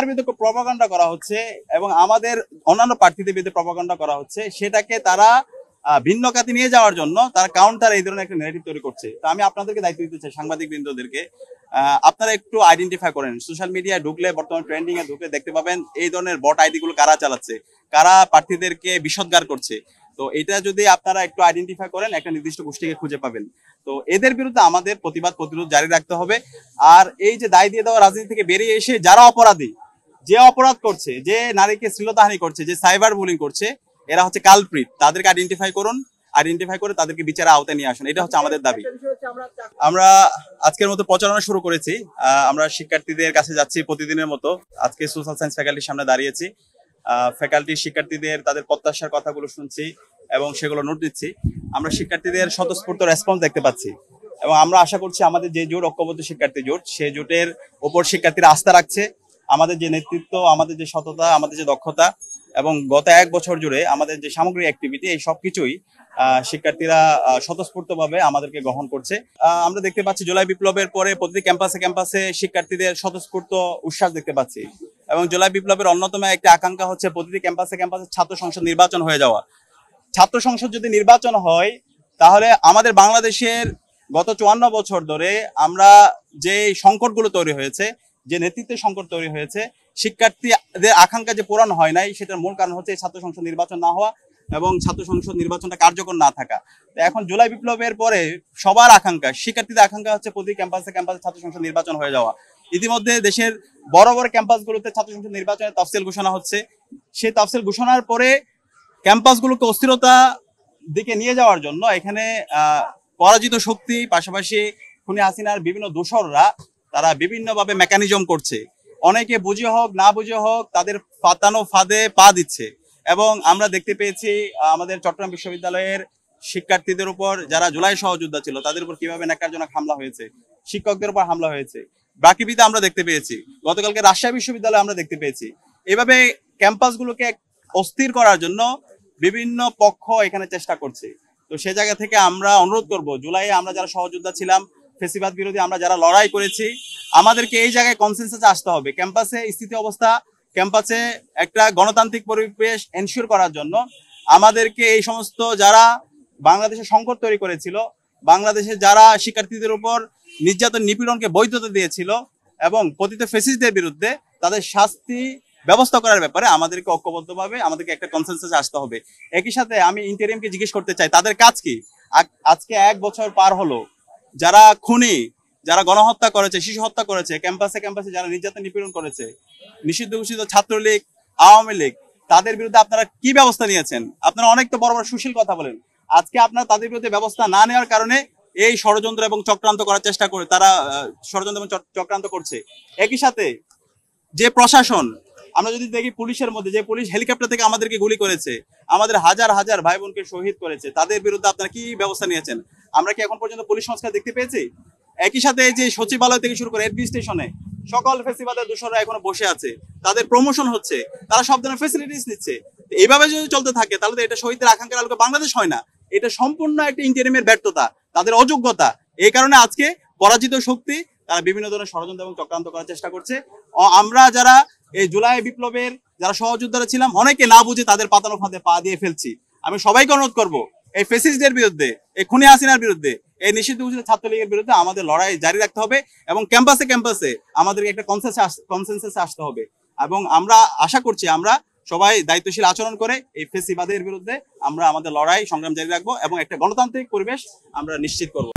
আমার বিরুদ্ধে প্রপাগান্ডা করা হচ্ছে এবং আমাদের অন্যান্য প্রার্থীদের বিরুদ্ধে প্রপাগান্ডা করা হচ্ছে, সেটাকে তারা ভিন্ন খাতে নিয়ে যাওয়ার জন্য তারা কাউন্টার এই ধরনের একটা ন্যারেটিভ তৈরি করছে। তো আমি আপনাদেরকে দায়িত্ব দিতে চাই, সাংবাদিক বৃন্দদেরকে, আপনারা একটু আইডেন্টিফাই করেন। সোশ্যাল মিডিয়ায় ঢুকলে, বর্তমানে ট্রেন্ডিং এ ঢুকলে দেখতে পাবেন এই ধরনের বট আইডি গুলো কারা চালাচ্ছে, কারা প্রার্থীদেরকে বিষোদ্গার করছে। তো এটা যদি আপনারা একটু আইডেন্টিফাই করেন, একটা নির্দিষ্ট গোষ্ঠীকে খুঁজে পাবেন। তো এদের বিরুদ্ধে আমাদের প্রতিরোধ জারি রাখতে হবে। আর এই যে দায় দিয়ে দেওয়া রাজনীতি থেকে বেরিয়ে এসে যারা অপরাধী, যে অপরাধ করছে, যে নারীকে শ্লীলতাহানি করছে, যে সাইবার বুলিং করছে, এরা হচ্ছে কালপ্রিট। তাদেরকে আইডেন্টিফাই করুন, আইডেন্টিফাই করে তাদেরকে বিচারের আওতায় নিয়ে আসুন। এটা হচ্ছে আমাদের দাবি। আমরা আজকের মতো প্রচারণা শুরু করেছি। আমরা শিক্ষার্থীদের কাছে যাচ্ছি প্রতিদিনের মতো। আজকে সোশ্যাল সায়েন্স ফ্যাকাল্টির সামনে দাঁড়িয়েছি। ফ্যাকাল্টি শিক্ষার্থীদের তাদের প্রত্যাশার কথাগুলো শুনছি এবং সেগুলো নোট দিচ্ছি। আমরা শিক্ষার্থীদের স্বতঃস্ফূর্ত রেসপন্স দেখতে পাচ্ছি এবং আমরা আশা করছি আমাদের যে জোট, ঐক্যবদ্ধ শিক্ষার্থী জোট, সেই জোটের ওপর শিক্ষার্থীরা আস্থা রাখছে। আমাদের যে নেতৃত্ব, আমাদের যে সততা, আমাদের যে দক্ষতা এবং গত 1 বছর জুড়ে আমাদের যে সামগ্রিক অ্যাক্টিভিটি, এই সবকিছুই শিক্ষার্থীরা স্বতঃস্ফূর্তভাবে আমাদেরকে গ্রহণ করছে। আমরা দেখতে পাচ্ছি জুলাই বিপ্লবের পরে প্রতিটি ক্যাম্পাসে শিক্ষার্থীদের স্বতঃস্ফূর্ত উচ্ছ্বাস দেখতে পাচ্ছি এবং জুলাই বিপ্লবের অন্যতম একটি আকাঙ্ক্ষা হচ্ছে প্রতিটি ক্যাম্পাসে ছাত্র সংসদ নির্বাচন হয়ে যাওয়া। ছাত্র সংসদ যদি নির্বাচন হয়, তাহলে আমাদের বাংলাদেশের গত 54 বছর ধরে আমরা যে সংকটগুলো তৈরি হয়েছে, যে নেতৃত্বের সংকট তৈরি হয়েছে, শিক্ষার্থীদের আকাঙ্ক্ষা যে পূরণ হয় নাই, সেটার মূল কারণ হচ্ছে ছাত্র সংসদ নির্বাচন না হওয়া এবং ছাত্র সংসদ নির্বাচনটা কার্যকর না থাকা। এখন জুলাই বিপ্লবের পরে সবার আকাঙ্ক্ষা, শিক্ষার্থীদের আকাঙ্ক্ষা হচ্ছে প্রতি ক্যাম্পাসে ছাত্র সংসদ নির্বাচন হয়ে যাওয়া। ইতিমধ্যে দেশের বড় বড় ক্যাম্পাসগুলোতে ছাত্র সংসদ নির্বাচনের তফসিল ঘোষণা হচ্ছে। সেই তফসিল ঘোষণার পরে ক্যাম্পাসগুলোকে অস্থিরতা দিকে নিয়ে যাওয়ার জন্য এখানে পরাজিত শক্তি, পাশাপাশি খুনি হাসিনার বিভিন্ন দোসররা তারা বিভিন্নভাবে মেকানিজম করছে। অনেকে বুঝে হোক না বুঝে হোক তাদের পাতানো ফাঁদে পা দিচ্ছে এবং আমরা দেখতে পেয়েছি আমাদের চট্টগ্রাম বিশ্ববিদ্যালয়ের শিক্ষার্থীদের উপর, যারা জুলাই সহযোদ্ধা ছিল, তাদের উপর কিভাবে ন্যাক্কারজনক হামলা হয়েছে, শিক্ষকদের উপর হামলা হয়েছে। বাকিবিতে আমরা দেখতে পেয়েছি, গতকালকে রাজশাহী বিশ্ববিদ্যালয়ে আমরা দেখতে পেয়েছি। এভাবে ক্যাম্পাসগুলোকে অস্থির করার জন্য বিভিন্ন পক্ষ এখানে চেষ্টা করছে। তো সে জায়গা থেকে আমরা অনুরোধ করব, জুলাইয়ে আমরা যারা সহযোদ্ধা ছিলাম, ফেসিবাদ বিরোধী আমরা যারা লড়াই করেছি, আমাদেরকে এই জায়গায় কনসেনসাসে আসতে হবে। ক্যাম্পাসে স্থিতি অবস্থা, ক্যাম্পাসে একটা গণতান্ত্রিক পরিবেশ এনশিওর করার জন্য আমাদেরকে এই সমস্ত যারা বাংলাদেশে সংকট তৈরি করেছিল, বাংলাদেশে যারা শিক্ষার্থীদের উপর নির্যাতন নিপীড়নকে বৈধতা দিয়েছিল এবং পতিত ফ্যাসিস্টদের বিরুদ্ধে তাদের শাস্তি ব্যবস্থা করার ব্যাপারে আমাদেরকে ঐক্যবদ্ধভাবে আমাদেরকে একটা কনসেনসাসে আসতে হবে। একই সাথে আমি ইন্টারিমকে জিজ্ঞেস করতে চাই, তাদের কাজ কি? আজকে 1 বছর পার হলো, যারা খুনি, যারা গণহত্যা করেছে, শিশু হত্যা করেছে, ক্যাম্পাসে যারা নির্যাতন নিপীড়ন করেছে, নিষিদ্ধ ঘোষিত ছাত্রলীগ, আওয়ামী লীগ, তাদের বিরুদ্ধে আপনারা কি ব্যবস্থা নিয়েছেন? আপনারা অনেক তো বড় বড় সুশীল কথা বলেন, আজকে আপনারা তাদের বিরুদ্ধে ব্যবস্থা না নেওয়ার কারণে এই ষড়যন্ত্র এবং চক্রান্ত করার চেষ্টা করে, তারা ষড়যন্ত্র এবং চক্রান্ত করছে। একই সাথে যে প্রশাসন, আমরা যদি দেখি পুলিশের মধ্যে যে পুলিশ হেলিকপ্টার থেকে আমাদেরকে গুলি করেছে, আমাদের হাজার হাজার ভাই বোনকে শহীদ করেছে, তাদের বিরুদ্ধে আপনারা কি ব্যবস্থা নিয়েছেন? আমরা কি এখন পর্যন্ত পুলিশ সংস্কার দেখতে পেয়েছি? একই সাথে যে সচিবালয় থেকে শুরু করে এডবি স্টেশনে সকল ফেসিবাদের দোষররা এখনো বসে আছে, তাদের প্রমোশন হচ্ছে, তারা সব ধরনের ফেসিলিটিস নিচ্ছে। এইভাবে যদি চলতে থাকে তাহলে তো এটা শহীদদের আকাঙ্ক্ষার আলোকে বাংলাদেশ হয় না, এটা সম্পূর্ণ একটা ইন্টারিমের ব্যর্থতা, তাদের অযোগ্যতা। এই কারণে আজকে পরাজিত শক্তি তারা বিভিন্ন ধরনের ষড়যন্ত্র এবং চক্রান্ত করার চেষ্টা করছে। আমরা যারা এই জুলাই বিপ্লবের যারা সহযোদ্ধারা ছিলাম, অনেকে না বুঝে তাদের পাতানো ফাঁদে পা দিয়ে ফেলছি। আমি সবাইকে অনুরোধ করব, এই ফ্যাসিস্টদের বিরুদ্ধে, এই খুনি হাসিনার বিরুদ্ধে, এই নিষিদ্ধ ঘোষিত ছাত্রলীগের বিরুদ্ধে আমাদের লড়াই জারি রাখতে হবে এবং ক্যাম্পাসে আমাদেরকে একটা কনসেনসাসে আসতে হবে। এবং আমরা আশা করছি আমরা সবাই দায়িত্বশীল আচরণ করে এই ফ্যাসিবাদের বিরুদ্ধে আমরা আমাদের লড়াই সংগ্রাম জারি রাখবো এবং একটা গণতান্ত্রিক পরিবেশ আমরা নিশ্চিত করব।